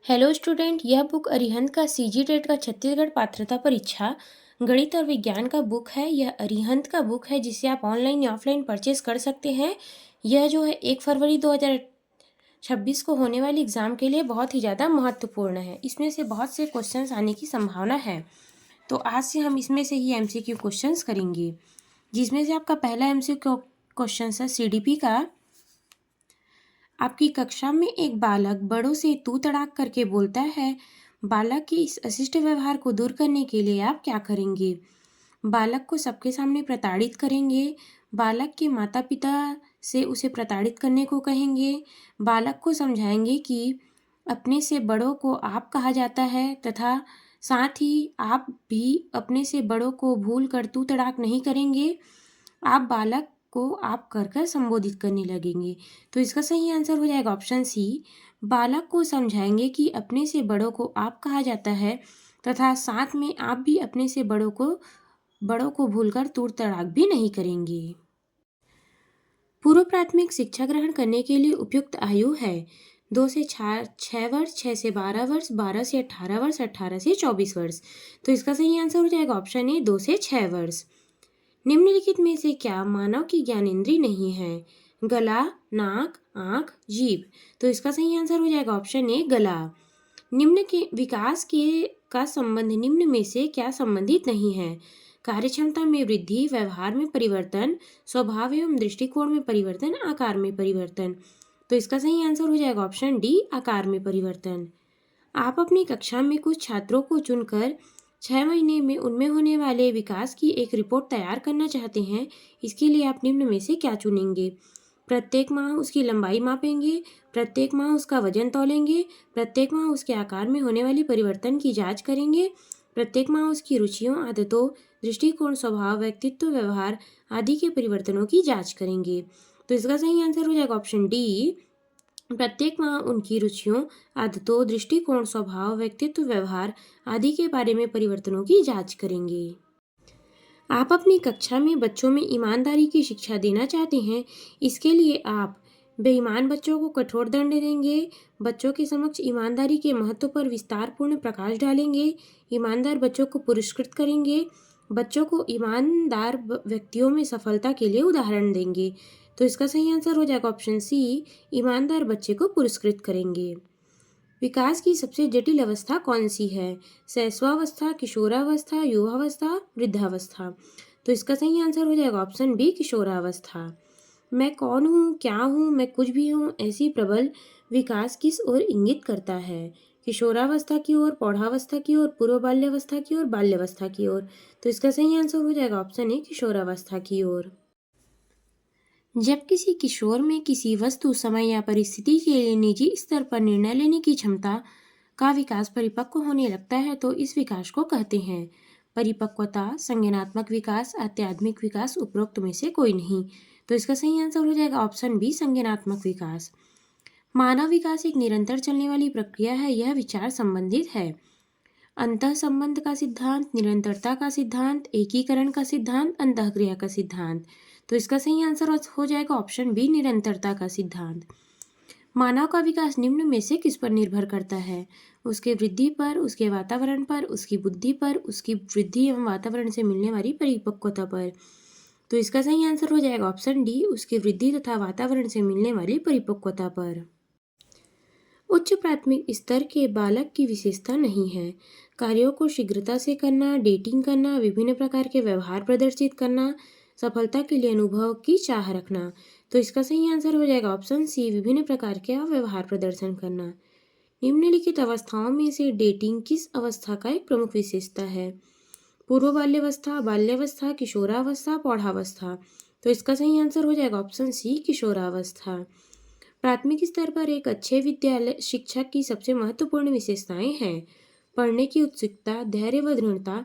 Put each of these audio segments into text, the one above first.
Hello student, यह book Arihant का CG TET का छत्तीसगढ़ पात्रता परीक्षा गणित और विज्ञान का बुक है। यह अरिहंत का बुक है जिसे आप ऑनलाइन या ऑफलाइन परचेज कर सकते हैं। यह जो है 1 फरवरी 2026 को होने वाली एग्ज़ाम के लिए बहुत ही ज़्यादा महत्वपूर्ण है। इसमें से बहुत से क्वेश्चंस आने की संभावना है। तो आज से हम इसमें से ही एमसीक्यू क्वेश्चंस करेंगे, जिसमें से आपका पहला एमसीक्यू क्वेश्चन है सीडीपी का। आपकी कक्षा में एक बालक बड़ों से तू तड़ाक करके बोलता है। बालक के इस अशिष्ट व्यवहार को दूर करने के लिए आप क्या करेंगे? बालक को सबके सामने प्रताड़ित करेंगे। बालक के माता पिता से उसे प्रताड़ित करने को कहेंगे। बालक को समझाएंगे कि अपने से बड़ों को आप कहा जाता है तथा साथ ही आप भी अपने से बड़ों को भूल कर तू तड़ाक नहीं करेंगे। आप बालक को आप कर कर संबोधित करने लगेंगे। तो इसका सही आंसर हो जाएगा ऑप्शन सी। बालक को समझाएंगे कि अपने से बड़ों को आप कहा जाता है तथा साथ में आप भी अपने से बड़ों को भूलकर तूड़ तड़ाक भी नहीं करेंगे। पूर्व प्राथमिक शिक्षा ग्रहण करने के लिए उपयुक्त आयु है 2 से 6 वर्ष, 6 से 12 वर्ष, 12 से 18 वर्ष, 18 से 24 वर्ष। तो इसका सही आंसर हो जाएगा ऑप्शन ए 2 से 6 वर्ष। निम्नलिखित में से क्या मानव की ज्ञानेंद्रिय नहीं है? गला, नाक, आँख, जीभ। तो इसका सही आंसर हो जाएगा ऑप्शन ए गला। निम्न के विकास के का संबंध निम्न में से क्या संबंधित नहीं है? कार्यक्षमता में वृद्धि, व्यवहार में परिवर्तन, स्वभाव एवं दृष्टिकोण में परिवर्तन, आकार में परिवर्तन। तो इसका सही आंसर हो जाएगा ऑप्शन डी आकार में परिवर्तन। आप अपनी कक्षा में कुछ छात्रों को चुनकर 6 महीने में उनमें होने वाले विकास की एक रिपोर्ट तैयार करना चाहते हैं। इसके लिए आप निम्न में से क्या चुनेंगे? प्रत्येक माह उसकी लंबाई मापेंगे, प्रत्येक माह उसका वजन तौलेंगे, प्रत्येक माह उसके आकार में होने वाली परिवर्तन की जांच करेंगे, प्रत्येक माह उसकी रुचियों, आदतों, दृष्टिकोण, स्वभाव, व्यक्तित्व, व्यवहार आदि के परिवर्तनों की जांच करेंगे। तो इसका सही आंसर हो जाएगा ऑप्शन डी। प्रत्येक माह उनकी रुचियों, आदतों, दृष्टिकोण, स्वभाव, व्यक्तित्व, व्यवहार आदि के बारे में परिवर्तनों की जांच करेंगे। आप अपनी कक्षा में बच्चों में ईमानदारी की शिक्षा देना चाहते हैं। इसके लिए आप बेईमान बच्चों को कठोर दंड देंगे, बच्चों के समक्ष ईमानदारी के महत्व पर विस्तारपूर्ण प्रकाश डालेंगे, ईमानदार बच्चों को पुरस्कृत करेंगे, बच्चों को ईमानदार व्यक्तियों में सफलता के लिए उदाहरण देंगे। तो इसका सही आंसर हो जाएगा ऑप्शन सी, ईमानदार बच्चे को पुरस्कृत करेंगे। विकास की सबसे जटिल अवस्था कौन सी है? शैशवावस्था, किशोरावस्था, युवावस्था, वृद्धावस्था। तो इसका सही आंसर हो जाएगा ऑप्शन बी किशोरावस्था। मैं कौन हूँ, क्या हूँ, मैं कुछ भी हूँ, ऐसी प्रबल विकास किस ओर इंगित करता है? किशोरावस्था की ओर, प्रौढ़ावस्था की ओर, पूर्व बाल्यावस्था की ओर, बाल्यावस्था की ओर। तो इसका सही आंसर हो जाएगा ऑप्शन ए किशोरावस्था की ओर। जब किसी किशोर में किसी वस्तु, समय या परिस्थिति के लिए निजी स्तर पर निर्णय लेने की क्षमता का विकास परिपक्व होने लगता है तो इस विकास को कहते हैं परिपक्वता, संज्ञानात्मक विकास, आध्यात्मिक विकास, उपरोक्त में से कोई नहीं। तो इसका सही आंसर हो जाएगा ऑप्शन बी संज्ञानात्मक विकास। मानव विकास एक निरंतर चलने वाली प्रक्रिया है, यह विचार संबंधित है अंतः संबंध का सिद्धांत, निरंतरता का सिद्धांत, एकीकरण का सिद्धांत, अंतःक्रिया का सिद्धांत। तो इसका सही आंसर हो जाएगा ऑप्शन बी निरंतरता का सिद्धांत। मानव का विकास निम्न में से किस पर निर्भर करता है? उसके वृद्धि पर, उसके वातावरण पर, उसकी बुद्धि पर, उसकी वृद्धि एवं वातावरण से मिलने वाली परिपक्वता पर। तो इसका सही आंसर हो जाएगा ऑप्शन डी उसकी वृद्धि तथा वातावरण से मिलने वाली परिपक्वता पर। उच्च प्राथमिक स्तर के बालक की विशेषता नहीं है कार्यों को शीघ्रता से करना, डेटिंग करना, विभिन्न प्रकार के व्यवहार प्रदर्शित करना, सफलता के लिए अनुभव की चाह रखना। तो इसका सही आंसर हो जाएगा ऑप्शन सी विभिन्न प्रकार के व्यवहार प्रदर्शन करना। निम्नलिखित अवस्थाओं में से डेटिंग किस अवस्था का एक प्रमुख विशेषता है? पूर्व बाल्यावस्था, बाल्यावस्था, किशोरावस्था, प्रौढ़ावस्था। तो इसका सही आंसर हो जाएगा ऑप्शन सी किशोरावस्था। प्राथमिक स्तर पर एक अच्छे विद्यालय शिक्षक की सबसे महत्वपूर्ण विशेषताएं हैं पढ़ने की उत्सुकता, धैर्य व दृढ़ता,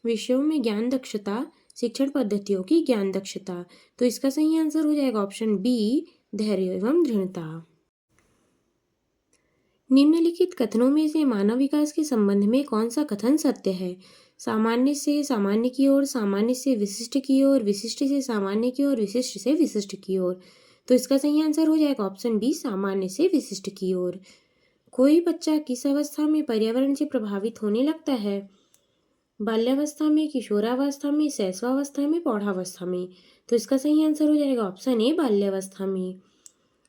विषयों में ज्ञान दक्षता, शिक्षण पद्धतियों की ज्ञान दक्षता। तो इसका सही आंसर हो जाएगा ऑप्शन बी धैर्य एवं दृढ़ता। निम्नलिखित कथनों में से मानव विकास के संबंध में कौन सा कथन सत्य है? सामान्य से सामान्य की ओर, सामान्य से विशिष्ट की ओर, विशिष्ट से सामान्य की ओर, विशिष्ट से विशिष्ट की ओर। तो इसका सही आंसर हो जाएगा ऑप्शन बी सामान्य से विशिष्ट की ओर। कोई बच्चा किस अवस्था में पर्यावरण से प्रभावित होने लगता है? बाल्यावस्था में, किशोरावस्था में, शैशवावस्था में, प्रौढ़ावस्था में। तो इसका सही आंसर हो जाएगा ऑप्शन ए, बाल्यावस्था में।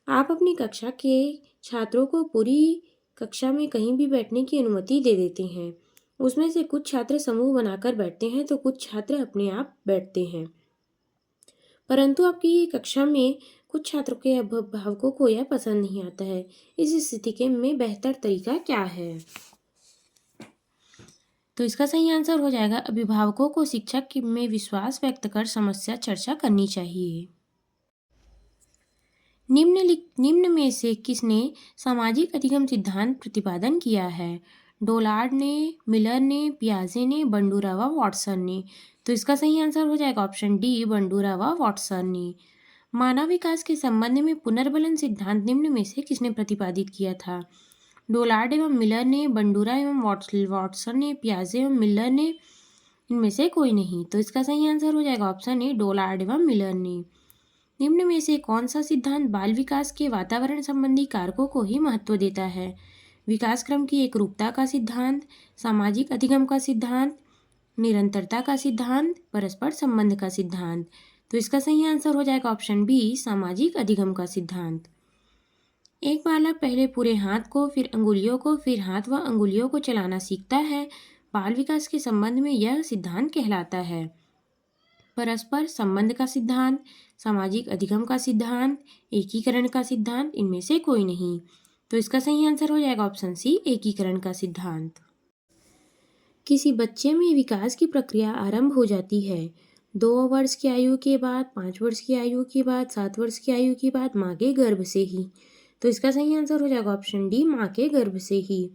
आप अपनी कक्षा के छात्रों को पूरी कक्षा में कहीं भी बैठने की अनुमति दे देते हैं। उसमें से कुछ छात्र समूह बनाकर बैठते हैं तो कुछ छात्र अपने आप बैठते हैं। परंतु आपकी कक्षा में कुछ छात्रों के अभिभावकों को यह पसंद नहीं आता है। इस स्थिति के में बेहतर तरीका क्या है? तो इसका सही आंसर हो जाएगा अभिभावकों को शिक्षक में विश्वास व्यक्त कर समस्या चर्चा करनी चाहिए। निम्न में से किसने सामाजिक अधिगम सिद्धांत प्रतिपादन किया है? डोलार्ड ने, मिलर ने, पियाजे ने, बंडूरा व वॉटसन ने। तो इसका सही आंसर हो जाएगा ऑप्शन डी, बंडूरा व वॉटसन ने। मानव विकास के संबंध में पुनर्बलन सिद्धांत निम्न में से किसने प्रतिपादित किया था? डोलार्ड एवं मिलर ने, बंडूरा एवं वॉटसन ने, पियाजे एवं मिलर ने, इनमें से कोई नहीं। तो इसका सही आंसर हो जाएगा ऑप्शन ए, डोलार्ड एवं मिलर ने। निम्न में से कौन सा सिद्धांत बाल विकास के वातावरण संबंधी कारकों को ही महत्व देता है? विकास क्रम की एकरूपता का सिद्धांत, सामाजिक अधिगम का सिद्धांत, निरंतरता का सिद्धांत, परस्पर संबंध का सिद्धांत। तो इसका सही आंसर हो जाएगा ऑप्शन बी, सामाजिक अधिगम का सिद्धांत। एक बालक पहले पूरे हाथ को, फिर अंगुलियों को, फिर हाथ व अंगुलियों को चलाना सीखता है। बाल विकास के संबंध में यह सिद्धांत कहलाता है परस्पर संबंध का सिद्धांत, सामाजिक अधिगम का सिद्धांत, एकीकरण का सिद्धांत, इनमें से कोई नहीं। तो इसका सही आंसर हो जाएगा ऑप्शन सी, एकीकरण का सिद्धांत। किसी बच्चे में विकास की प्रक्रिया आरंभ हो जाती है 2 वर्ष की आयु के बाद, 5 वर्ष की आयु के बाद, 7 वर्ष की आयु के बाद, माँ के गर्भ से ही। तो इसका सही आंसर हो जाएगा ऑप्शन डी, माँ के गर्भ से ही।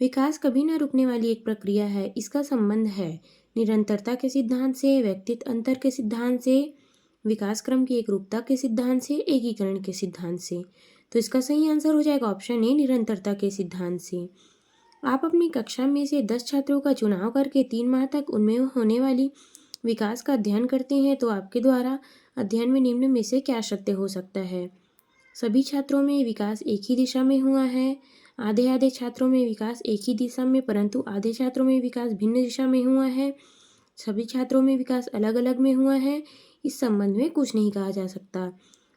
विकास कभी न रुकने वाली एक प्रक्रिया है। इसका संबंध है निरंतरता के सिद्धांत से, व्यक्तित्व अंतर के सिद्धांत से, विकास क्रम की एकरूपता के सिद्धांत से, एकीकरण के सिद्धांत से। तो इसका सही आंसर हो जाएगा ऑप्शन ए, निरंतरता के सिद्धांत से। आप अपनी कक्षा में से 10 छात्रों का चुनाव करके 3 माह तक उनमें होने वाली विकास का अध्ययन करते हैं तो आपके द्वारा अध्ययन में निम्न में से क्या सत्य हो सकता है? सभी छात्रों में विकास एक ही दिशा में हुआ है, आधे आधे छात्रों में विकास एक ही दिशा में परंतु आधे छात्रों में विकास भिन्न दिशा में हुआ है, सभी छात्रों में विकास अलग अलग में हुआ है, इस संबंध में कुछ नहीं कहा जा सकता।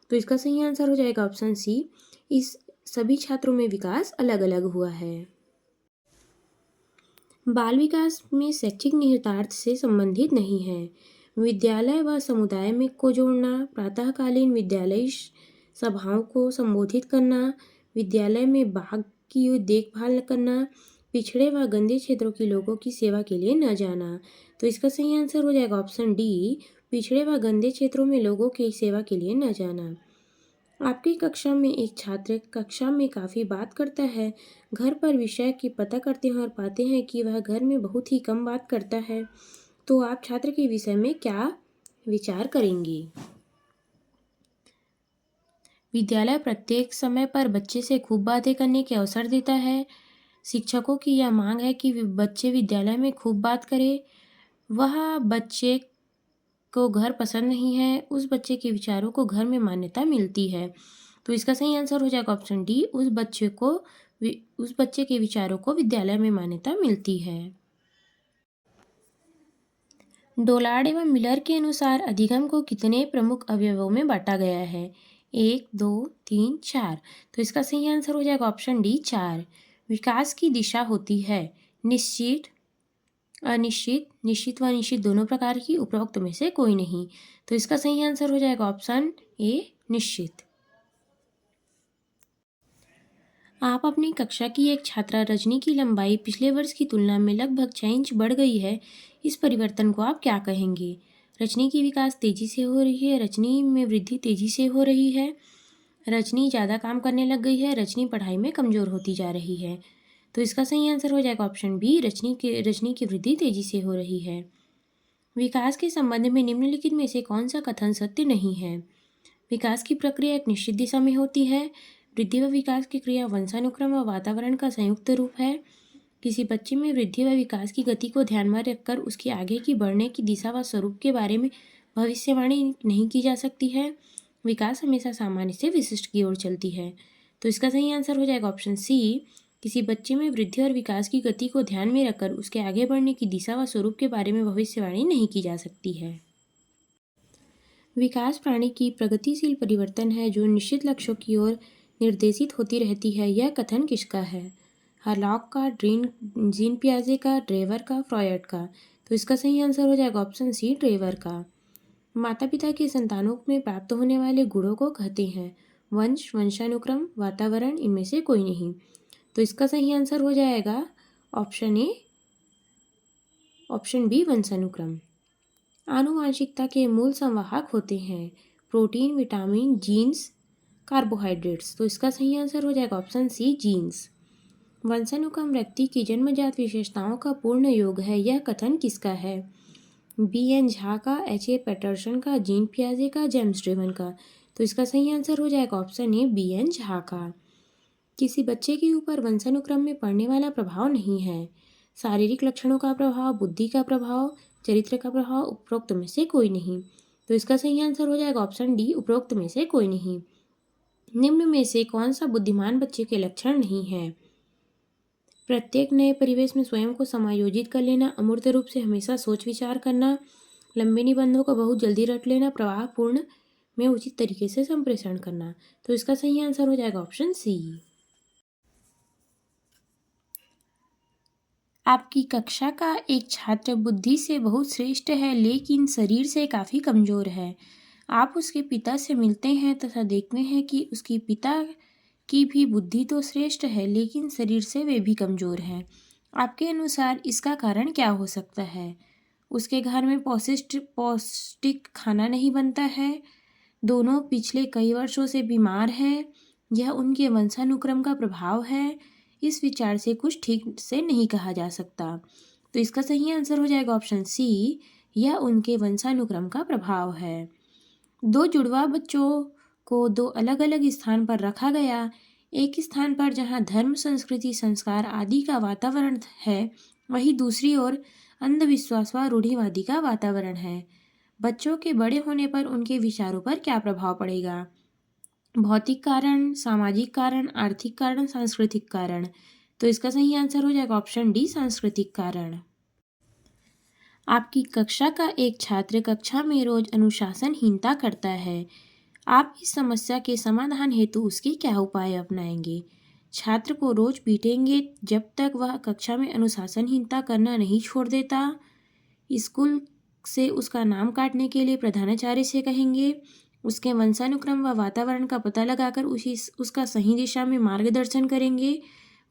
तो इसका सही आंसर हो जाएगा ऑप्शन सी, इस सभी छात्रों में विकास अलग अलग हुआ है। बाल विकास में शैक्षिक निहितार्थ से संबंधित नहीं है। विद्यालय व समुदाय में को जोड़ना, प्रातःकालीन विद्यालय सभाओं को संबोधित करना, विद्यालय में बाग की देखभाल करना, पिछड़े व गंदे क्षेत्रों के लोगों की सेवा के लिए न जाना। तो इसका सही आंसर हो जाएगा ऑप्शन डी, पिछड़े व गंदे क्षेत्रों में लोगों की सेवा के लिए न जाना। आपकी कक्षा में एक छात्र कक्षा में काफ़ी बात करता है, घर पर विषय की पता करते हैं और पाते हैं कि वह घर में बहुत ही कम बात करता है, तो आप छात्र के विषय में क्या विचार करेंगे? विद्यालय प्रत्येक समय पर बच्चे से खूब बातें करने के अवसर देता है। शिक्षकों की यह मांग है कि बच्चे विद्यालय में खूब बात करें। वह बच्चे को घर पसंद नहीं है, उस बच्चे के विचारों को घर में मान्यता मिलती है। तो इसका सही आंसर हो जाएगा ऑप्शन डी, उस बच्चे के विचारों को विद्यालय में मान्यता मिलती है। डोलार्ड एवं मिलर के अनुसार अधिगम को कितने प्रमुख अवयवों में बांटा गया है? 1, 2, 3, 4। तो इसका सही आंसर हो जाएगा ऑप्शन डी, 4। विकास की दिशा होती है निश्चित, अनिश्चित, निश्चित व अनिश्चित दोनों प्रकार की, उपरोक्त में से कोई नहीं। तो इसका सही आंसर हो जाएगा ऑप्शन ए, निश्चित। आप अपनी कक्षा की एक छात्रा रजनी की लंबाई पिछले वर्ष की तुलना में लगभग 6 इंच बढ़ गई है। इस परिवर्तन को आप क्या कहेंगे? रजनी की विकास तेजी से हो रही है, रजनी में वृद्धि तेजी से हो रही है, रजनी ज़्यादा काम करने लग गई है, रजनी पढ़ाई में कमज़ोर होती जा रही है। तो इसका सही आंसर हो जाएगा ऑप्शन बी, रजनी की वृद्धि तेजी से हो रही है। विकास के संबंध में निम्नलिखित में से कौन सा कथन सत्य नहीं है? विकास की प्रक्रिया एक निश्चित दिशा में होती है। वृद्धि व विकास की क्रिया वंशानुक्रम व वातावरण का संयुक्त रूप है। किसी बच्चे में वृद्धि व विकास की गति को ध्यान में रखकर उसके आगे की बढ़ने की दिशा व स्वरूप के बारे में भविष्यवाणी नहीं की जा सकती है। विकास हमेशा सामान्य से विशिष्ट की ओर चलती है। तो इसका सही आंसर हो जाएगा ऑप्शन सी, किसी बच्चे में वृद्धि और विकास की गति को ध्यान में रखकर उसके आगे बढ़ने की दिशा व स्वरूप के बारे में भविष्यवाणी नहीं की जा सकती है। विकास प्राणी की प्रगतिशील परिवर्तन है जो निश्चित लक्ष्यों की ओर निर्देशित होती रहती है। यह कथन किसका है? हर्लॉक का, जीन पियाजे का, ड्रेवर का, फ्रॉयड का? तो इसका सही आंसर हो जाएगा ऑप्शन सी, ड्रेवर का। माता पिता के संतानों में प्राप्त होने वाले गुणों को कहते हैं वंश, वंशानुक्रम, वातावरण, इनमें से कोई नहीं। तो इसका सही आंसर हो जाएगा ऑप्शन ए, ऑप्शन बी, वंशानुक्रम। आनुवांशिकता के मूल संवाहक होते हैं प्रोटीन, विटामिन, जीन्स, कार्बोहाइड्रेट्स। तो इसका सही आंसर हो जाएगा ऑप्शन सी, जीन्स। वंशानुक्रम व्यक्ति की जन्मजात विशेषताओं का पूर्ण योग है। यह कथन किसका है? बी.एन. झा का, एच.ए. पैटरसन का, जीन पियाजे का, जेम्स ड्रेवन का? तो इसका सही आंसर हो जाएगा ऑप्शन ए, बी.एन. झा का। किसी बच्चे के ऊपर वंशानुक्रम में पड़ने वाला प्रभाव नहीं है। शारीरिक लक्षणों का प्रभाव, बुद्धि का प्रभाव, चरित्र का प्रभाव, उपरोक्त में से कोई नहीं। तो इसका सही आंसर हो जाएगा ऑप्शन डी, उपरोक्त में से कोई नहीं। निम्न में से कौन सा बुद्धिमान बच्चे के लक्षण नहीं है? प्रत्येक नए परिवेश में स्वयं को समायोजित कर लेना, अमूर्त रूप से हमेशा सोच विचार करना, लंबे निबंधों को बहुत जल्दी रट लेना, प्रवाहपूर्ण में उचित तरीके से संप्रेषण करना। तो इसका सही आंसर हो जाएगा ऑप्शन सी। आपकी कक्षा का एक छात्र बुद्धि से बहुत श्रेष्ठ है लेकिन शरीर से काफ़ी कमज़ोर है। आप उसके पिता से मिलते हैं तथा देखते हैं कि उसके पिता की भी बुद्धि तो श्रेष्ठ है लेकिन शरीर से वे भी कमज़ोर हैं। आपके अनुसार इसका कारण क्या हो सकता है? उसके घर में पौष्टिक खाना नहीं बनता है, दोनों पिछले कई वर्षों से बीमार हैं, यह उनके वंशानुक्रम का प्रभाव है। इस विचार से कुछ ठीक से नहीं कहा जा सकता। तो इसका सही आंसर हो जाएगा ऑप्शन सी, यह उनके वंशानुक्रम का प्रभाव है। दो जुड़वा बच्चों को दो अलग अलग स्थान पर रखा गया। एक स्थान पर जहां धर्म, संस्कृति, संस्कार आदि का वातावरण है, वहीं दूसरी ओर अंधविश्वास व रूढ़िवादी का वातावरण है। बच्चों के बड़े होने पर उनके विचारों पर क्या प्रभाव पड़ेगा? भौतिक कारण, सामाजिक कारण, आर्थिक कारण, सांस्कृतिक कारण? तो इसका सही आंसर हो जाएगा ऑप्शन डी, सांस्कृतिक कारण। आपकी कक्षा का एक छात्र कक्षा में रोज अनुशासनहीनता करता है। आप इस समस्या के समाधान हेतु उसके क्या उपाय अपनाएंगे? छात्र को रोज पीटेंगे जब तक वह कक्षा में अनुशासनहीनता करना नहीं छोड़ देता। स्कूल से उसका नाम काटने के लिए प्रधानाचार्य से कहेंगे। उसके वंशानुक्रम व वातावरण का पता लगाकर उसका सही दिशा में मार्गदर्शन करेंगे।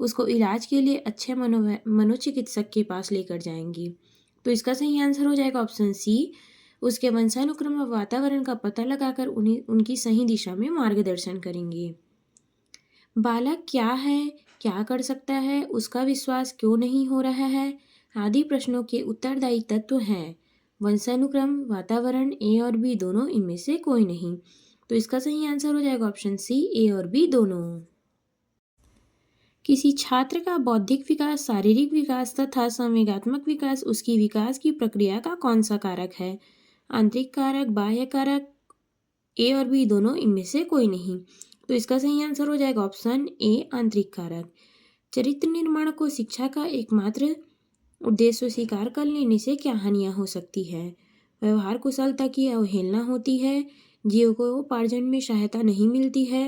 उसको इलाज के लिए अच्छे मनोचिकित्सक के पास लेकर जाएंगे। तो इसका सही आंसर हो जाएगा ऑप्शन सी, उसके वंशानुक्रम व वातावरण का पता लगाकर उनकी सही दिशा में मार्गदर्शन करेंगे। बालक क्या है, क्या कर सकता है, उसका विश्वास क्यों नहीं हो रहा है आदि प्रश्नों के उत्तरदायी तत्व हैं वंशानुक्रम, वातावरण, ए और बी दोनों, इनमें से कोई नहीं। तो इसका सही आंसर हो जाएगा ऑप्शन सी, ए और बी दोनों। किसी छात्र का बौद्धिक विकास, शारीरिक विकास तथा संवेगात्मक विकास उसकी विकास की प्रक्रिया का कौन सा कारक है? आंतरिक कारक, बाह्य कारक, ए और बी दोनों, इनमें से कोई नहीं। तो इसका सही आंसर हो जाएगा ऑप्शन ए, आंतरिक कारक। चरित्र निर्माण को शिक्षा का एकमात्र उद्देश्य स्वीकार कर लेने से क्या हानियां हो सकती है? व्यवहार कुशलता की अवहेलना होती है, जीविकोपार्जन में सहायता नहीं मिलती है,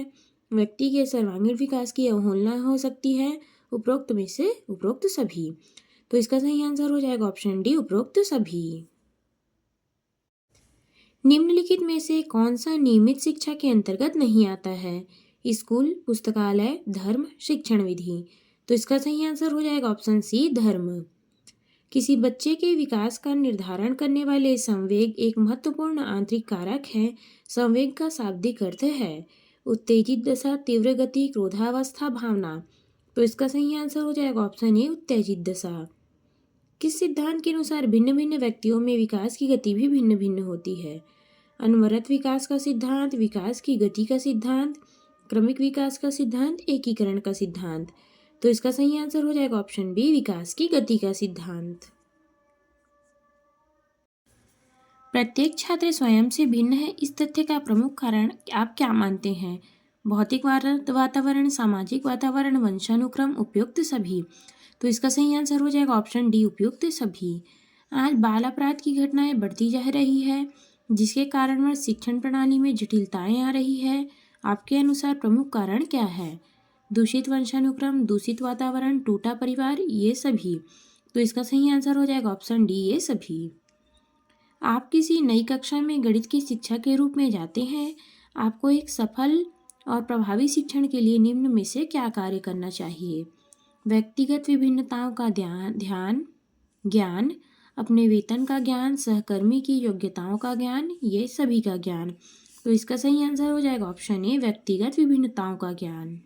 व्यक्ति के सर्वांगीण विकास की अवहेलना हो सकती है, उपरोक्त में से उपरोक्त सभी। तो इसका सही आंसर हो जाएगा ऑप्शन डी, उपरोक्त सभी। निम्नलिखित में से कौन सा नियमित शिक्षा के अंतर्गत नहीं आता है? स्कूल, पुस्तकालय, धर्म, शिक्षण विधि? तो इसका सही आंसर हो जाएगा ऑप्शन सी, धर्म। किसी बच्चे के विकास का निर्धारण करने वाले संवेग एक महत्वपूर्ण आंतरिक कारक है। संवेग का शाब्दिक अर्थ है उत्तेजित दशा, तीव्र गति, क्रोधावस्था, भावना। तो इसका सही आंसर हो जाएगा ऑप्शन ए, उत्तेजित दशा। किस सिद्धांत के अनुसार भिन्न भिन्न व्यक्तियों में विकास की गति भी भिन्न भिन्न होती है? अनवरत विकास का सिद्धांत, विकास की गति का सिद्धांत, क्रमिक विकास का सिद्धांत, एकीकरण का सिद्धांत? तो इसका सही आंसर हो जाएगा ऑप्शन बी, विकास की गति का सिद्धांत। प्रत्येक छात्र स्वयं से भिन्न है, इस तथ्य का प्रमुख कारण आप क्या मानते हैं? भौतिक वातावरण, सामाजिक वातावरण, वंशानुक्रम, उपयुक्त सभी। तो इसका सही आंसर हो जाएगा ऑप्शन डी, उपयुक्त सभी। आज बाल अपराध की घटनाएं बढ़ती जा रही है, जिसके कारणवश शिक्षण प्रणाली में जटिलताएं आ रही है। आपके अनुसार प्रमुख कारण क्या है? दूषित वंशानुक्रम, दूषित वातावरण, टूटा परिवार, ये सभी। तो इसका सही आंसर हो जाएगा ऑप्शन डी, ये सभी। आप किसी नई कक्षा में गणित की शिक्षा के रूप में जाते हैं। आपको एक सफल और प्रभावी शिक्षण के लिए निम्न में से क्या कार्य करना चाहिए? व्यक्तिगत विभिन्नताओं का ज्ञान, अपने वेतन का ज्ञान, सहकर्मी की योग्यताओं का ज्ञान, ये सभी का ज्ञान। तो इसका सही आंसर हो जाएगा ऑप्शन ए, व्यक्तिगत विभिन्नताओं का ज्ञान।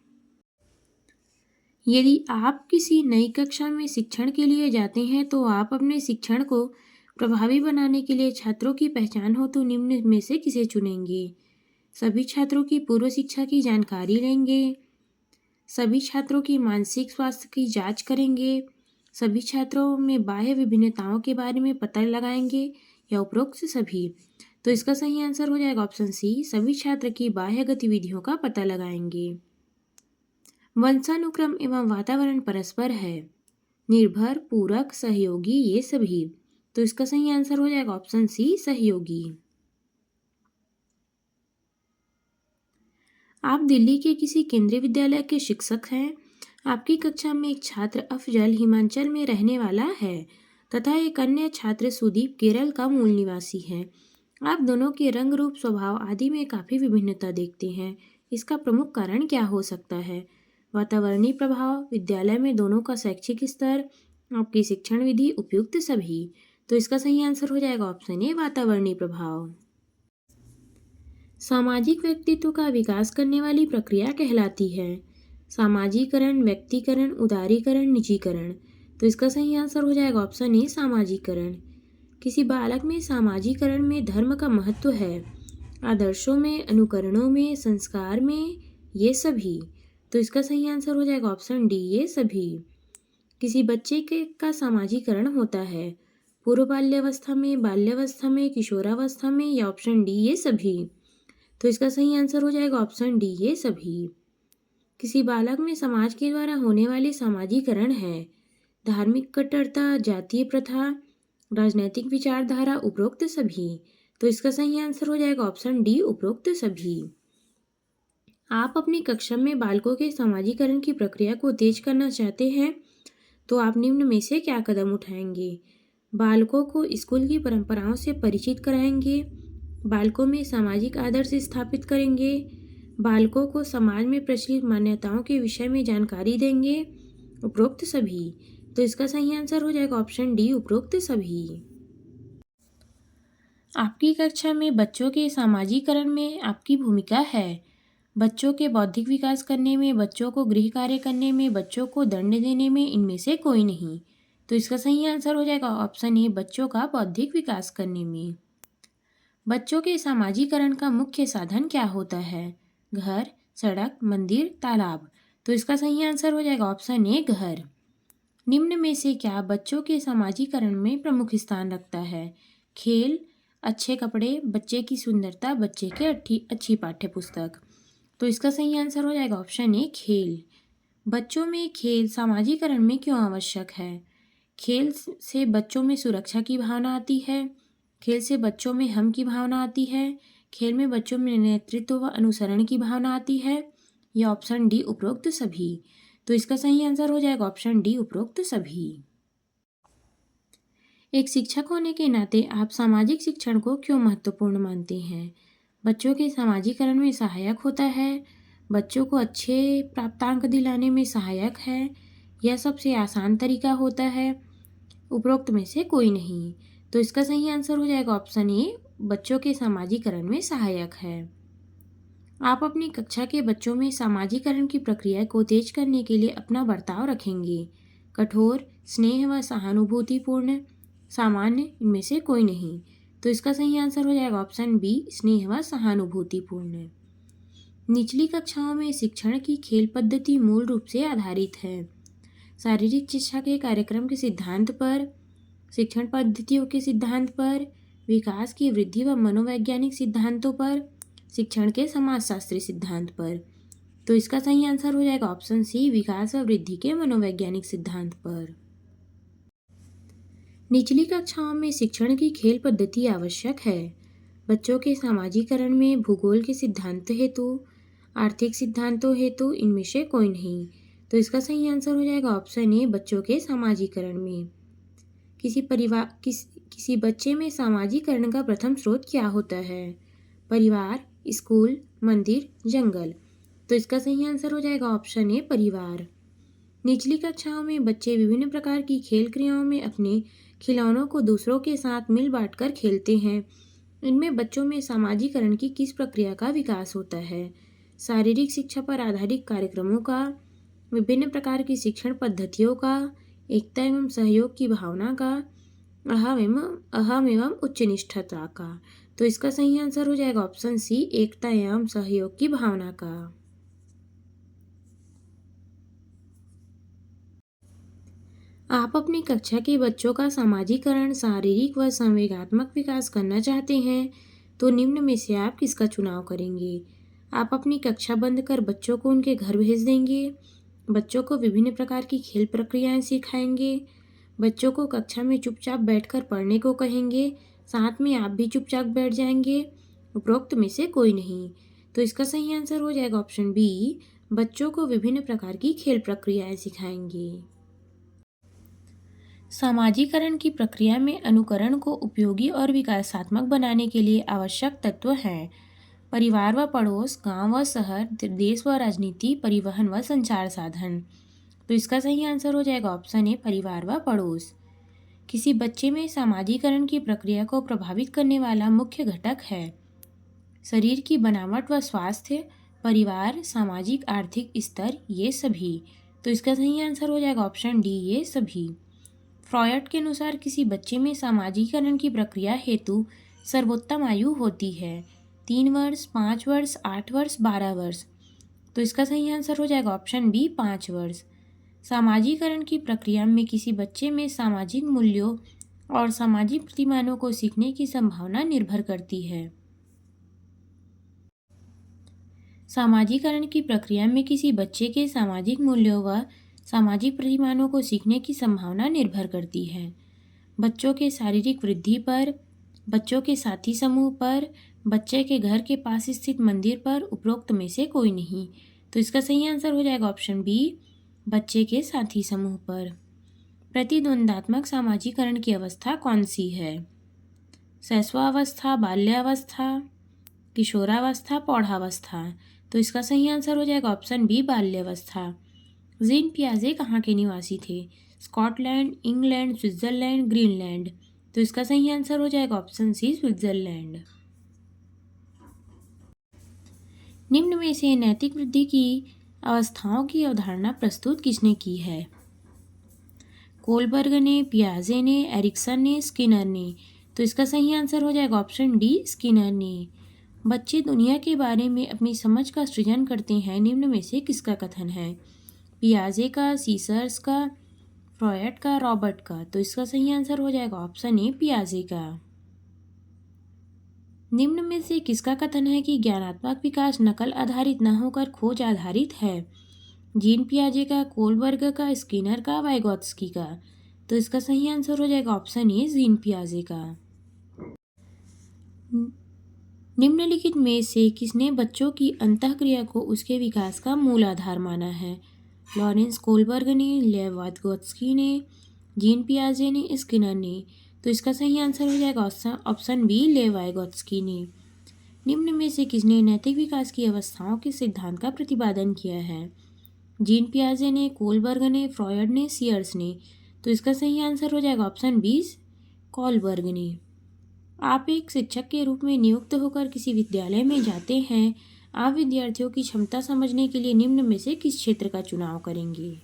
यदि आप किसी नई कक्षा में शिक्षण के लिए जाते हैं तो आप अपने शिक्षण को प्रभावी बनाने के लिए छात्रों की पहचान हो तो निम्न में से किसे चुनेंगे? सभी छात्रों की पूर्व शिक्षा की जानकारी लेंगे, सभी छात्रों की मानसिक स्वास्थ्य की जांच करेंगे, सभी छात्रों में बाह्य विभिन्नताओं के बारे में पता लगाएंगे, या उपरोक्त सभी। तो इसका सही आंसर हो जाएगा ऑप्शन सी, सभी छात्र की बाह्य गतिविधियों का पता लगाएंगे। वंशानुक्रम एवं वातावरण परस्पर है, निर्भर, पूरक, सहयोगी, ये सभी। तो इसका सही आंसर हो जाएगा ऑप्शन सी, सहयोगी। आप दिल्ली के किसी केंद्रीय विद्यालय के शिक्षक हैं। आपकी कक्षा में एक छात्र अफजल हिमाचल में रहने वाला है तथा एक अन्य छात्र सुदीप केरल का मूल निवासी है। आप दोनों के रंग, रूप, स्वभाव आदि में काफ़ी विभिन्नता देखते हैं। इसका प्रमुख कारण क्या हो सकता है? वातावरणीय प्रभाव, विद्यालय में दोनों का शैक्षिक स्तर, आपकी शिक्षण विधि, उपयुक्त सभी। तो इसका सही आंसर हो जाएगा ऑप्शन ए, वातावरणीय प्रभाव। सामाजिक व्यक्तित्व का विकास करने वाली प्रक्रिया कहलाती है? सामाजीकरण, व्यक्तिकरण, उदारीकरण, निजीकरण। तो इसका सही आंसर हो जाएगा ऑप्शन ए, सामाजीकरण। किसी बालक में सामाजीकरण में धर्म का महत्व है, आदर्शों में, अनुकरणों में, संस्कार में, ये सभी। तो इसका सही आंसर हो जाएगा ऑप्शन डी, ये सभी। किसी बच्चे का सामाजीकरण होता है पूर्व बाल्यावस्था में, किशोरावस्था में, या ऑप्शन डी, ये सभी। तो इसका सही आंसर हो जाएगा ऑप्शन डी, ये सभी। किसी बालक में समाज के द्वारा होने वाले सामाजीकरण है धार्मिक कट्टरता, जातीय प्रथा, राजनैतिक विचारधारा, उपरोक्त सभी। तो इसका सही आंसर हो जाएगा ऑप्शन डी, उपरोक्त सभी। आप अपनी कक्षा में बालकों के सामाजीकरण की प्रक्रिया को तेज करना चाहते हैं तो आप निम्न में से क्या कदम उठाएंगे? बालकों को स्कूल की परंपराओं से परिचित कराएंगे, बालकों में सामाजिक आदर्श स्थापित करेंगे, बालकों को समाज में प्रचलित मान्यताओं के विषय में जानकारी देंगे, उपरोक्त सभी। तो इसका सही आंसर हो जाएगा ऑप्शन डी, उपरोक्त सभी। आपकी कक्षा में बच्चों के सामाजिकरण में आपकी भूमिका है बच्चों के बौद्धिक विकास करने में, बच्चों को गृह कार्य करने में, बच्चों को दंड देने में, इनमें से कोई नहीं। तो इसका सही आंसर हो जाएगा ऑप्शन ए, बच्चों का बौद्धिक विकास करने में। बच्चों के सामाजिकरण का मुख्य साधन क्या होता है? घर, सड़क, मंदिर, तालाब। तो इसका सही आंसर हो जाएगा ऑप्शन ए, घर। निम्न में से क्या बच्चों के सामाजिकरण में प्रमुख स्थान रखता है? खेल, अच्छे कपड़े, बच्चे की सुंदरता, बच्चे की अच्छी पाठ्य पुस्तक। तो इसका सही आंसर हो जाएगा ऑप्शन ए, खेल। बच्चों में खेल सामाजिकरण में क्यों आवश्यक है? खेल से बच्चों में सुरक्षा की भावना आती है, खेल से बच्चों में हम की भावना आती है, खेल में बच्चों में नेतृत्व व अनुसरण की भावना आती है, या ऑप्शन डी, उपरोक्त सभी। तो इसका सही आंसर हो जाएगा ऑप्शन डी, उपरोक्त सभी। एक शिक्षक होने के नाते आप सामाजिक शिक्षण को क्यों महत्वपूर्ण मानते हैं? बच्चों के सामाजिकरण में सहायक होता है, बच्चों को अच्छे प्राप्तांक दिलाने में सहायक है, यह सबसे आसान तरीका होता है, उपरोक्त में से कोई नहीं। तो इसका सही आंसर हो जाएगा ऑप्शन ए, बच्चों के सामाजिकरण में सहायक है। आप अपनी कक्षा के बच्चों में सामाजिकरण की प्रक्रिया को तेज करने के लिए अपना बर्ताव रखेंगे। कठोर, स्नेह व सहानुभूतिपूर्ण, सामान्य, इनमें से कोई नहीं। तो इसका सही आंसर हो जाएगा ऑप्शन बी, स्नेह व सहानुभूतिपूर्ण। निचली कक्षाओं में शिक्षण की खेल पद्धति मूल रूप से आधारित है शारीरिक शिक्षा के कार्यक्रम के सिद्धांत पर, शिक्षण पद्धतियों के सिद्धांत पर, विकास की वृद्धि व मनोवैज्ञानिक सिद्धांतों पर, शिक्षण के समाजशास्त्री सिद्धांत पर। तो इसका सही आंसर हो जाएगा ऑप्शन सी, विकास व वृद्धि के मनोवैज्ञानिक सिद्धांत पर। निचली कक्षाओं में शिक्षण की खेल पद्धति आवश्यक है। बच्चों के सामाजिकरण में भूगोल के सिद्धांत हेतु, आर्थिक सिद्धांतों हेतु इनमें से कोई नहीं। तो इसका सही आंसर हो जाएगा ऑप्शन ए, बच्चों के सामाजिकरण में। किसी बच्चे में सामाजिकरण का प्रथम स्रोत क्या होता है? परिवार, स्कूल, मंदिर, जंगल। तो इसका सही आंसर हो जाएगा ऑप्शन ए, परिवार। निचली कक्षाओं में बच्चे विभिन्न प्रकार की खेल क्रियाओं में अपने खिलौनों को दूसरों के साथ मिल बांटकर खेलते हैं। इनमें बच्चों में सामाजिकरण की किस प्रक्रिया का विकास होता है? शारीरिक शिक्षा पर आधारित कार्यक्रमों का, विभिन्न प्रकार की शिक्षण पद्धतियों का, एकता एवं सहयोग की भावना का, अहम एवं उच्च निष्ठता का। तो इसका सही आंसर हो जाएगा ऑप्शन सी, एकता एवं सहयोग की भावना का। आप अपनी कक्षा के बच्चों का सामाजिकरण, शारीरिक व संवेगात्मक विकास करना चाहते हैं तो निम्न में से आप किसका चुनाव करेंगे? आप अपनी कक्षा बंद कर बच्चों को उनके घर भेज देंगे, बच्चों को विभिन्न प्रकार की खेल प्रक्रियाएं सिखाएंगे, बच्चों को कक्षा में चुपचाप बैठकर पढ़ने को कहेंगे, साथ में आप भी चुपचाप बैठ जाएंगे, उपरोक्त में से कोई नहीं। तो इसका सही आंसर हो जाएगा ऑप्शन बी, बच्चों को विभिन्न प्रकार की खेल प्रक्रियाएं सिखाएंगे। सामाजिकरण की प्रक्रिया में अनुकरण को उपयोगी और विकासात्मक बनाने के लिए आवश्यक तत्व हैं: परिवार व पड़ोस, गांव व शहर, देश व राजनीति, परिवहन व संचार साधन। तो इसका सही आंसर हो जाएगा ऑप्शन ए, परिवार व पड़ोस। किसी बच्चे में सामाजिकरण की प्रक्रिया को प्रभावित करने वाला मुख्य घटक है: शरीर की बनावट व स्वास्थ्य, परिवार, सामाजिक आर्थिक स्तर, ये सभी। तो इसका सही आंसर हो जाएगा ऑप्शन डी, ये सभी। फ्रॉयड के अनुसार किसी बच्चे में सामाजिकरण की प्रक्रिया हेतु सर्वोत्तम आयु होती है: 3 वर्ष, 5 वर्ष, 8 वर्ष, 12 वर्ष। तो इसका सही आंसर हो जाएगा ऑप्शन बी, 5 वर्ष। सामाजिकरण की प्रक्रिया में किसी बच्चे में सामाजिक मूल्यों और सामाजिक प्रतिमानों को सीखने की संभावना निर्भर करती है। सामाजिकरण की प्रक्रिया में किसी बच्चे के सामाजिक मूल्यों व सामाजिक प्रतिमानों को सीखने की संभावना निर्भर करती है: बच्चों के शारीरिक वृद्धि पर, बच्चों के साथी समूह पर, बच्चे के घर के पास स्थित मंदिर पर, उपरोक्त में से कोई नहीं। तो इसका सही आंसर हो जाएगा ऑप्शन बी, बच्चे के साथी समूह पर। प्रतिद्वंदात्मक सामाजिकरण की अवस्था कौन सी है? शैशवावस्था, बाल्यावस्था, किशोरावस्था, प्रौढ़ावस्था। तो इसका सही आंसर हो जाएगा ऑप्शन बी, बाल्यावस्था। जीन पियाजे कहाँ के निवासी थे? Scotland, England, Switzerland, Greenland. तो इसका सही आंसर हो जाएगा ऑप्शन सी, स्विट्जरलैंड। निम्न में से नैतिक वृद्धि की अवस्थाओं की अवधारणा प्रस्तुत किसने की है? कोलबर्ग ने, पियाजे ने, एरिक्सन ने, स्किनर ने। तो इसका सही आंसर हो जाएगा ऑप्शन डी, स्किनर ने। बच्चे दुनिया के बारे में अपनी समझ का सृजन करते हैं, निम्न में से किसका कथन है? पियाजे का, सीसर्स का, फ्रॉयड का, रॉबर्ट का। तो इसका सही आंसर हो जाएगा ऑप्शन ए, पियाजे का। निम्न में से किसका कथन है कि ज्ञानात्मक विकास नकल आधारित न होकर खोज आधारित है? जीन पियाजे का, कोलबर्ग का, स्किनर का, वाइगोत्स्की का। तो इसका सही आंसर हो जाएगा ऑप्शन ए, जीन पियाजे का। निम्नलिखित में से किसने बच्चों की अंतःक्रिया को उसके विकास का मूल आधार माना है? लॉरेंस कोलबर्ग ने, लेव वाइगोत्स्की ने, जीन पियाजे ने, स्किनर ने। तो इसका सही आंसर हो जाएगा ऑप्शन बी, लेव वाइगोत्स्की ने। निम्न में से किसने नैतिक विकास की अवस्थाओं के सिद्धांत का प्रतिपादन किया है? जीन पियाजे ने, कोलबर्ग ने, फ्रॉयड ने, सीयर्स ने। तो इसका सही आंसर हो जाएगा ऑप्शन बी, कोलबर्ग ने। आप एक शिक्षक के रूप में नियुक्त होकर किसी विद्यालय में जाते हैं। आप विद्यार्थियों की क्षमता समझने के लिए निम्न में से किस क्षेत्र का चुनाव करेंगे?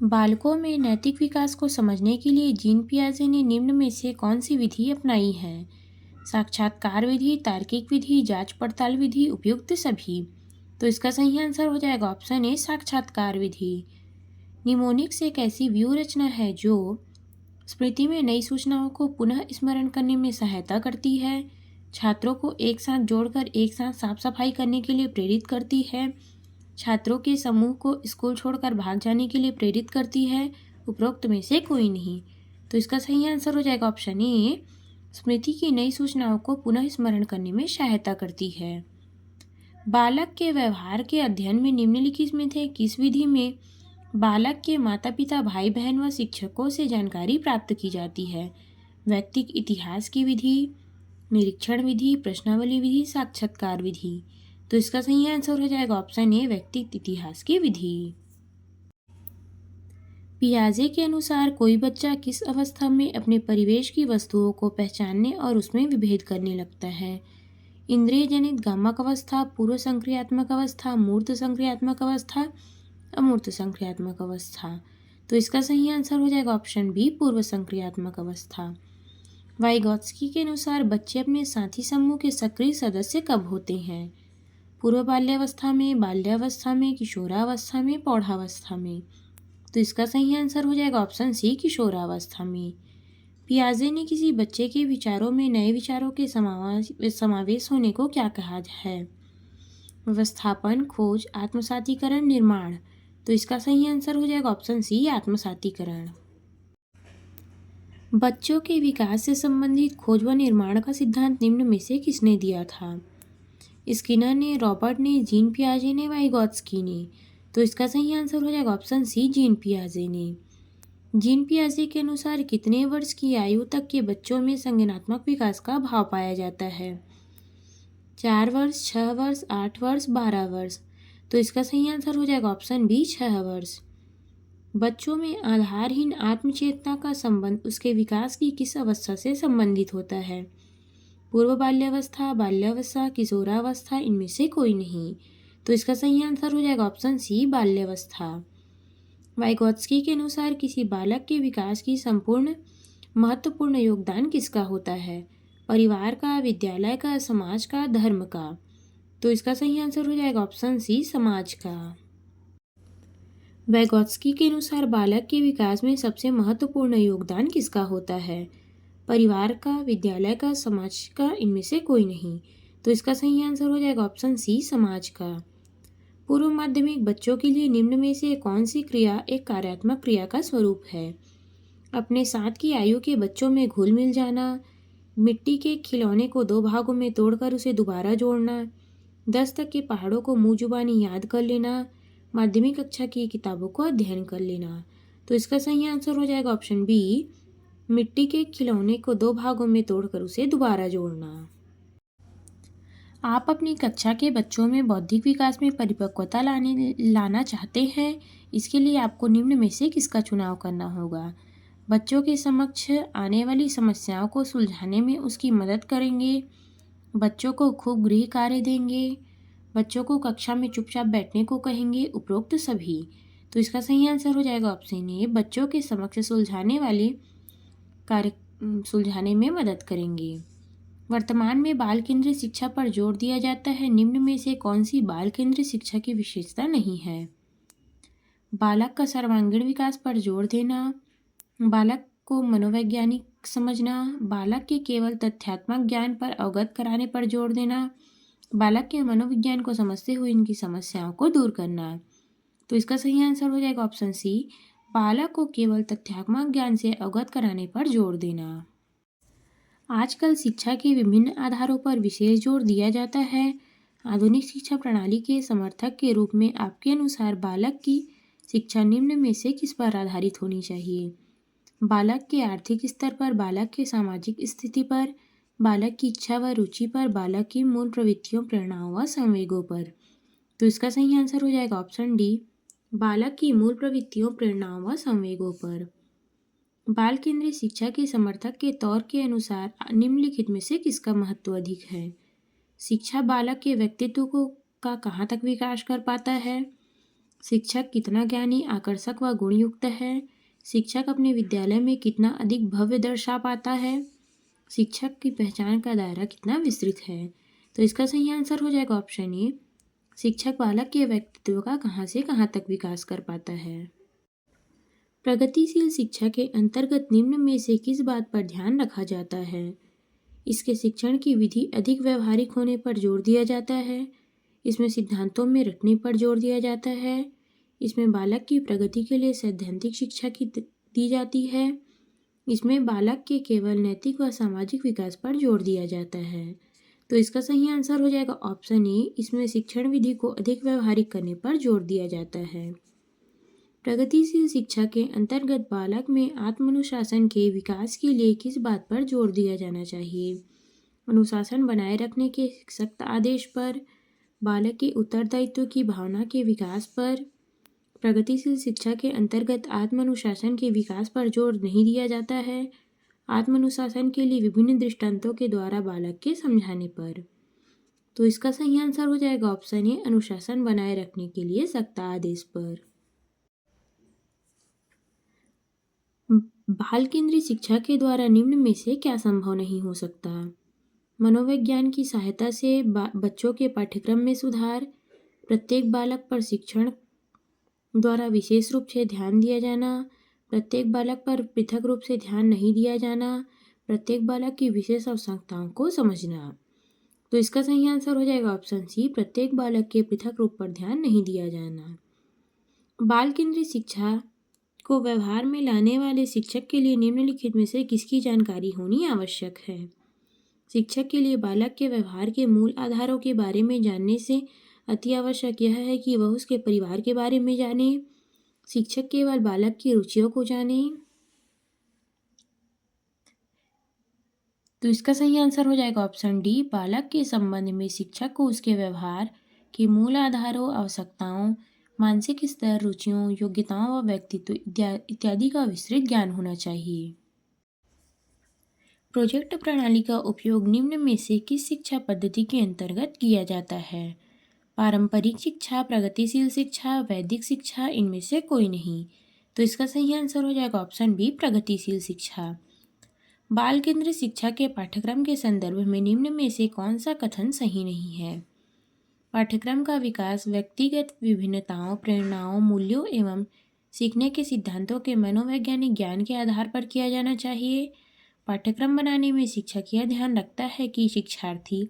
बालकों में नैतिक विकास को समझने के लिए जीन पियाजे ने निम्न में से कौन सी विधि अपनाई है? साक्षात्कार विधि, तार्किक विधि, जांच पड़ताल विधि, उपयुक्त सभी। तो इसका सही आंसर हो जाएगा ऑप्शन ए, साक्षात्कार विधि। निमोनिक्स एक ऐसी व्यूह रचना है जो स्मृति में नई सूचनाओं को पुनः स्मरण करने में सहायता करती है, छात्रों को एक साथ जोड़कर एक साथ साफ सफाई करने के लिए प्रेरित करती है। छात्रों के समूह को स्कूल छोड़कर भाग जाने के लिए प्रेरित करती है। उपरोक्त में से कोई नहीं। तो इसका सही आंसर हो जाएगा ऑप्शन ए, स्मृति की नई सूचनाओं को पुनः स्मरण करने में सहायता करती है। बालक के व्यवहार के अध्ययन में निम्नलिखित में से किस विधि में बालक के माता पिता, भाई बहन व शिक्षकों से जानकारी प्राप्त की जाती है? व्यक्तिगत इतिहास की विधि, निरीक्षण विधि, प्रश्नावली विधि, साक्षात्कार विधि। तो इसका सही आंसर हो जाएगा ऑप्शन ए, व्यक्तिगत इतिहास की विधि। पियाजे के अनुसार कोई बच्चा किस अवस्था में अपने परिवेश की वस्तुओं को पहचानने और उसमें विभेद करने लगता है? इंद्रिय जनित गामक अवस्था, पूर्व संक्रियात्मक अवस्था, मूर्त संक्रियात्मक अवस्था, अमूर्त संक्रियात्मक अवस्था। तो इसका सही आंसर हो जाएगा ऑप्शन बी, पूर्व संक्रियात्मक अवस्था। वाइगॉत्स्की के अनुसार बच्चे अपने साथी समूह के सक्रिय सदस्य कब होते हैं? पूर्व बाल्यावस्था में, बाल्यावस्था में, किशोरावस्था में, प्रौढ़ावस्था में। तो इसका सही आंसर हो जाएगा ऑप्शन सी, किशोरावस्था में। पियाजे ने किसी बच्चे के विचारों में नए विचारों के समावेश होने को क्या कहा है? व्यवस्थापन, खोज, आत्मसातीकरण, निर्माण। तो इसका सही आंसर हो जाएगा ऑप्शन सी, आत्मसातीकरण। बच्चों के विकास से संबंधित खोज व निर्माण का सिद्धांत निम्न में से किसने दिया था? स्किनर ने, रॉबर्ट ने, जीन पियाजे ने, वाइगॉत्स्की ने। तो इसका सही आंसर हो जाएगा ऑप्शन सी, जीन पियाजे ने। जीन पियाजे के अनुसार कितने वर्ष की आयु तक के बच्चों में संज्ञानात्मक विकास का भाव पाया जाता है? 4 वर्ष, 6 वर्ष, 8 वर्ष, 12 वर्ष। तो इसका सही आंसर हो जाएगा ऑप्शन बी, 6 वर्ष। बच्चों में आधारहीन आत्मचेतना का संबंध उसके विकास की किस अवस्था से संबंधित होता है? पूर्व बाल्यावस्था, बाल्यावस्था, किशोरावस्था, इनमें से कोई नहीं। तो इसका सही आंसर हो जाएगा ऑप्शन सी, बाल्यावस्था। वाइगॉत्स्की के अनुसार किसी बालक के विकास की संपूर्ण महत्वपूर्ण योगदान किसका होता है? परिवार का, विद्यालय का, समाज का, धर्म का। तो इसका सही आंसर हो जाएगा ऑप्शन सी, समाज का। वाइगॉत्स्की के अनुसार बालक के विकास में सबसे महत्वपूर्ण योगदान किसका होता है? परिवार का, विद्यालय का, समाज का, इनमें से कोई नहीं। तो इसका सही आंसर हो जाएगा ऑप्शन सी, समाज का। पूर्व माध्यमिक बच्चों के लिए निम्न में से कौन सी क्रिया एक कार्यात्मक क्रिया का स्वरूप है? अपने साथ की आयु के बच्चों में घुल मिल जाना, मिट्टी के खिलौने को 2 भागों में तोड़कर उसे दोबारा जोड़ना, 10 तक के पहाड़ों को मुँह जुबानी याद कर लेना, माध्यमिक कक्षा की किताबों को अध्ययन कर लेना। तो इसका सही आंसर हो जाएगा ऑप्शन बी, मिट्टी के खिलौने को 2 भागों में तोड़कर उसे दोबारा जोड़ना। आप अपनी कक्षा के बच्चों में बौद्धिक विकास में परिपक्वता लाना चाहते हैं। इसके लिए आपको निम्न में से किसका चुनाव करना होगा? बच्चों के समक्ष आने वाली समस्याओं को सुलझाने में उसकी मदद करेंगे, बच्चों को खूब गृह कार्य देंगे, बच्चों को कक्षा में चुपचाप बैठने को कहेंगे, उपरोक्त सभी। तो इसका सही आंसर हो जाएगा ऑप्शन ए, बच्चों के समक्ष सुलझाने में मदद करेंगे। वर्तमान में बाल केंद्रित शिक्षा पर जोर दिया जाता है। निम्न में से कौन सी बाल केंद्रित शिक्षा की विशेषता नहीं है? बालक का सर्वांगीण विकास पर जोर देना, बालक को मनोवैज्ञानिक समझना, बालक के केवल तथ्यात्मक ज्ञान पर अवगत कराने पर जोर देना, बालक के मनोविज्ञान को समझते हुए इनकी समस्याओं को दूर करना। तो इसका सही आंसर हो जाएगा ऑप्शन सी, बालक को केवल तथ्यात्मक ज्ञान से अवगत कराने पर जोर देना। आजकल शिक्षा के विभिन्न आधारों पर विशेष जोर दिया जाता है। आधुनिक शिक्षा प्रणाली के समर्थक के रूप में आपके अनुसार बालक की शिक्षा निम्न में से किस पर आधारित होनी चाहिए? बालक के आर्थिक स्तर पर, बालक के सामाजिक स्थिति पर, बालक की इच्छा व रुचि पर, बालक की मूल प्रवृत्तियों, प्रेरणाओं व संवेगों पर। तो इसका सही आंसर हो जाएगा ऑप्शन डी, बालक की मूल प्रवृत्तियों, प्रेरणाओं व संवेगों पर। बाल केंद्रित शिक्षा के समर्थक के तौर के अनुसार निम्नलिखित में से किसका महत्व अधिक है? शिक्षा बालक के व्यक्तित्व का कहाँ तक विकास कर पाता है? शिक्षक कितना ज्ञानी, आकर्षक व गुणयुक्त है? शिक्षक अपने विद्यालय में कितना अधिक भव्य दर्शा पाता है? शिक्षक की पहचान का दायरा कितना विस्तृत है? तो इसका सही आंसर हो जाएगा ऑप्शन ए, शिक्षक बालक के व्यक्तित्व का कहाँ से कहाँ तक विकास कर पाता है। प्रगतिशील शिक्षा के अंतर्गत निम्न में से किस बात पर ध्यान रखा जाता है? इसके शिक्षण की विधि अधिक व्यवहारिक होने पर जोर दिया जाता है। इसमें सिद्धांतों में रटने पर जोर दिया जाता है। इसमें बालक की प्रगति के लिए सैद्धांतिक शिक्षा की दी जाती है। इसमें बालक के केवल नैतिक व सामाजिक विकास पर जोर दिया जाता है। तो इसका सही आंसर हो जाएगा ऑप्शन ए। इसमें शिक्षण विधि को अधिक व्यवहारिक करने पर जोर दिया जाता है। प्रगतिशील शिक्षा के अंतर्गत बालक में आत्मानुशासन के विकास के लिए किस बात पर जोर दिया जाना चाहिए? अनुशासन बनाए रखने के सख्त आदेश पर, बालक के उत्तरदायित्व की भावना के विकास पर। प्रगतिशील शिक्षा के अंतर्गत आत्मानुशासन के विकास पर जोर नहीं दिया जाता है। आत्मानुशासन के लिए विभिन्न दृष्टांतों के द्वारा बालक के समझाने पर। तो इसका सही आंसर हो जाएगा ऑप्शन ए। अनुशासन बनाए रखने के लिए सख्त आदेश पर। बाल केंद्रित शिक्षा के द्वारा निम्न में से क्या संभव नहीं हो सकता? मनोविज्ञान की सहायता से बच्चों के पाठ्यक्रम में सुधार, प्रत्येक बालक पर शिक्षण द्वारा विशेष रूप से ध्यान दिया जाना, प्रत्येक बालक पर पृथक रूप से ध्यान नहीं दिया जाना, प्रत्येक बालक की विशेष आवश्यकताओं को समझना। तो इसका सही आंसर हो जाएगा ऑप्शन सी। प्रत्येक बालक के पृथक रूप पर ध्यान नहीं दिया जाना। बाल केंद्रित शिक्षा को व्यवहार में लाने वाले शिक्षक के लिए निम्नलिखित में से किसकी जानकारी होनी आवश्यक है? शिक्षक के लिए बालक के व्यवहार के मूल आधारों के बारे में जानने से अति आवश्यक यह है कि वह उसके परिवार के बारे में जाने। शिक्षक केवल बालक की रुचियों को जाने। तो इसका सही आंसर हो जाएगा ऑप्शन डी। बालक के संबंध में शिक्षक को उसके व्यवहार के मूल आधारों, आवश्यकताओं, मानसिक स्तर, रुचियों, योग्यताओं व व्यक्तित्व इत्यादि का विस्तृत ज्ञान होना चाहिए। प्रोजेक्ट प्रणाली का उपयोग निम्न में से किस शिक्षा पद्धति के अंतर्गत किया जाता है? पारंपरिक शिक्षा, प्रगतिशील शिक्षा, वैदिक शिक्षा, इनमें से कोई नहीं। तो इसका सही आंसर हो जाएगा ऑप्शन बी। प्रगतिशील शिक्षा। बाल केंद्रित शिक्षा के पाठ्यक्रम के संदर्भ में निम्न में से कौन सा कथन सही नहीं है? पाठ्यक्रम का विकास व्यक्तिगत विभिन्नताओं, प्रेरणाओं, मूल्यों एवं सीखने के सिद्धांतों के मनोवैज्ञानिक ज्ञान के आधार पर किया जाना चाहिए। पाठ्यक्रम बनाने में शिक्षक यह ध्यान रखता है कि शिक्षार्थी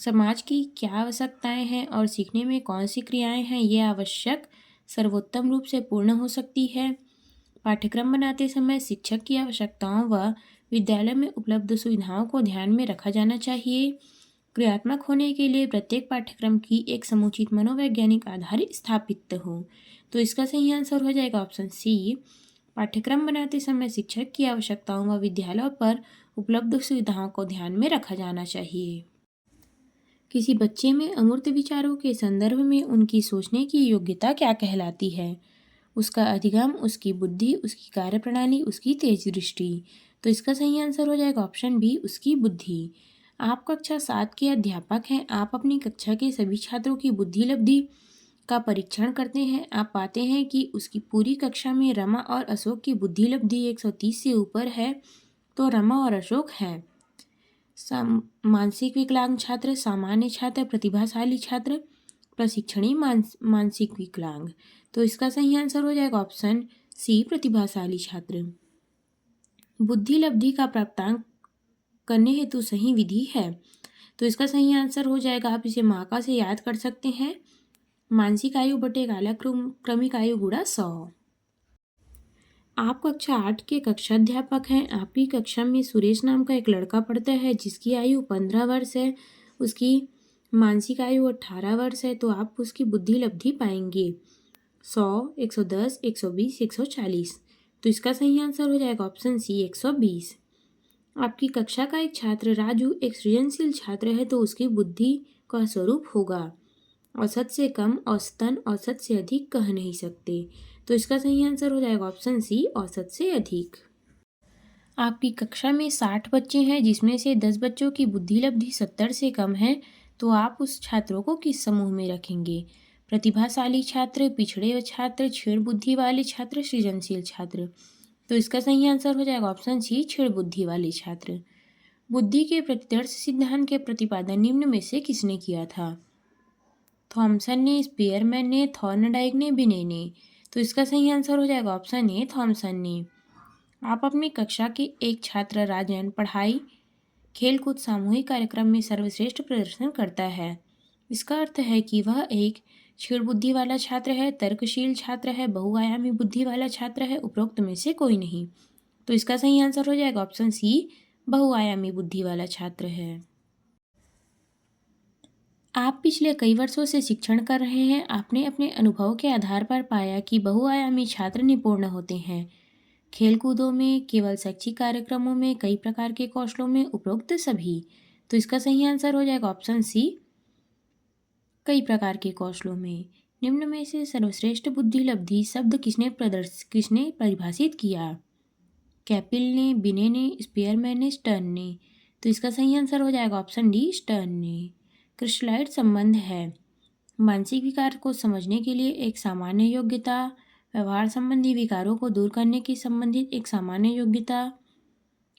समाज की क्या आवश्यकताएं हैं और सीखने में कौन सी क्रियाएं हैं ये आवश्यक सर्वोत्तम रूप से पूर्ण हो सकती है। पाठ्यक्रम बनाते समय शिक्षक की आवश्यकताओं व विद्यालय में उपलब्ध सुविधाओं को ध्यान में रखा जाना चाहिए। क्रियात्मक होने के लिए प्रत्येक पाठ्यक्रम की एक समुचित मनोवैज्ञानिक आधार स्थापित हो। तो इसका सही आंसर हो जाएगा ऑप्शन सी। पाठ्यक्रम बनाते समय शिक्षक की आवश्यकताओं व विद्यालयों पर उपलब्ध सुविधाओं को ध्यान में रखा जाना चाहिए। किसी बच्चे में अमूर्त विचारों के संदर्भ में उनकी सोचने की योग्यता क्या कहलाती है? उसका अधिगम, उसकी बुद्धि, उसकी कार्यप्रणाली, उसकी तेज दृष्टि। तो इसका सही आंसर हो जाएगा ऑप्शन बी। उसकी बुद्धि। आप कक्षा 7 के अध्यापक हैं। आप अपनी कक्षा के सभी छात्रों की बुद्धि लब्धि का परीक्षण करते हैं। आप पाते हैं कि उसकी पूरी कक्षा में रमा और अशोक की बुद्धि लब्धि 130 से ऊपर है। तो रमा और अशोक है। मानसिक विकलांग छात्र, सामान्य छात्र, प्रतिभाशाली छात्र, प्रशिक्षणी मानसिक विकलांग। तो इसका सही आंसर हो जाएगा ऑप्शन सी। प्रतिभाशाली छात्र। बुद्धि लब्धि का प्राप्तांक करने हेतु सही विधि है। तो इसका सही आंसर हो जाएगा, आप इसे माका से याद कर सकते हैं, मानसिक आयु बटे कालक्रमिक आयु गुणा 100। आप कक्षा 8 के कक्षाध्यापक हैं। आपकी कक्षा में सुरेश नाम का एक लड़का पढ़ता है जिसकी आयु 15 वर्ष है। उसकी मानसिक आयु 18 वर्ष है। तो आप उसकी बुद्धि लब्धि पाएंगे 100, 110, 120, 140। तो इसका सही आंसर हो जाएगा ऑप्शन सी 120। आपकी कक्षा का एक छात्र राजू एक सृजनशील छात्र है तो उसकी बुद्धि का स्वरूप होगा औसत से कम, औसतन, औसत से अधिक कह नहीं सकते। तो इसका सही आंसर हो जाएगा ऑप्शन सी औसत से अधिक। आपकी कक्षा में 60 बच्चे हैं जिसमें से 10 बच्चों की बुद्धि लब्धि 70 से कम है। तो आप उस छात्रों को किस समूह में रखेंगे? प्रतिभाशाली छात्र, पिछड़े छात्र, छेड़ बुद्धि वाले छात्र, सृजनशील छात्र। तो इसका सही आंसर हो जाएगा ऑप्शन सी छेड़ बुद्धि वाले छात्र। बुद्धि के प्रतिदर्श सिद्धांत के प्रतिपादन निम्न में से किसने किया था? थॉमसन ने, स्पीयरमैन ने, थॉर्नडाइक ने, बिने ने। तो इसका सही आंसर हो जाएगा ऑप्शन ए थॉमसन ने। आप अपनी कक्षा के एक छात्र राजन पढ़ाई खेलकूद सामूहिक कार्यक्रम में सर्वश्रेष्ठ प्रदर्शन करता है। इसका अर्थ है कि वह एक क्षीण बुद्धि वाला छात्र है, तर्कशील छात्र है, बहुआयामी बुद्धि वाला छात्र है, उपरोक्त में से कोई नहीं। तो इसका सही आंसर हो जाएगा ऑप्शन सी, बहुआयामी बुद्धि वाला छात्र है। आप पिछले कई वर्षों से शिक्षण कर रहे हैं। आपने अपने अनुभव के आधार पर पाया कि बहुआयामी छात्र निपुण होते हैं खेलकूदों में, केवल शैक्षिक कार्यक्रमों में, कई प्रकार के कौशलों में, उपरोक्त सभी। तो इसका सही आंसर हो जाएगा ऑप्शन सी, कई प्रकार के कौशलों में। निम्न में से सर्वश्रेष्ठ बुद्धि लब्धि शब्द किसने परिभाषित किया? कैपिल ने, बिने ने, स्पीयरमैन ने, स्टर्न ने। तो इसका सही आंसर हो जाएगा ऑप्शन डी, स्टर्न ने। क्रिस्टलाइट संबंध है मानसिक विकार को समझने के लिए एक सामान्य योग्यता, व्यवहार संबंधी विकारों को दूर करने की संबंधित एक सामान्य योग्यता,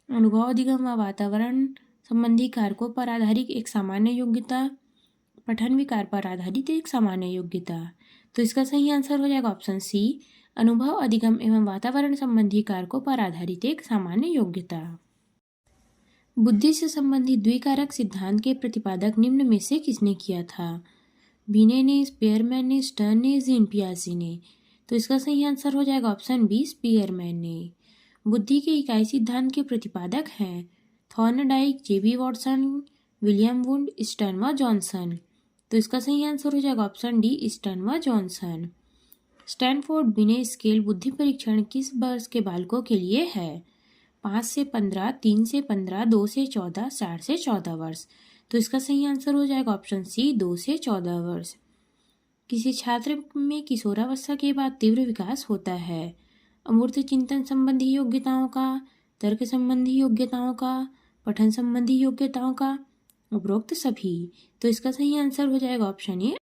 अनुभव अधिगम व वातावरण संबंधी कारकों पर आधारित एक सामान्य योग्यता, पठन विकार पर आधारित एक सामान्य योग्यता। तो इसका सही आंसर हो जाएगा ऑप्शन सी, अनुभव अधिगम एवं वातावरण संबंधी कारकों पर आधारित एक सामान्य योग्यता। बुद्धि से संबंधित द्विकारक सिद्धांत के प्रतिपादक निम्न में से किसने किया था? बिने ने, स्पीयरमैन ने, स्टर्न ने, जीन पियाजे ने। तो इसका सही आंसर हो जाएगा ऑप्शन बी, स्पीयरमैन ने। बुद्धि के इकाई सिद्धांत के प्रतिपादक हैं थॉर्नडाइक, जेबी वॉटसन, विलियम वुंड, स्टर्न व जॉनसन। तो इसका सही आंसर हो जाएगा ऑप्शन डी, स्टर्न व जॉनसन। स्टैनफोर्ड बिने स्केल बुद्धि परीक्षण किस वर्ष के बालकों के लिए है? 5 से 15, 3 से 15, 2 से 14, 4 से 14 वर्ष। तो इसका सही आंसर हो जाएगा ऑप्शन सी, 2 से 14 वर्ष। किसी छात्र में किशोरावस्था के बाद तीव्र विकास होता है? अमूर्त चिंतन संबंधी योग्यताओं का, तर्क संबंधी योग्यताओं का, पठन संबंधी योग्यताओं का, उपरोक्त सभी। तो इसका सही आंसर हो जाएगा ऑप्शन ए,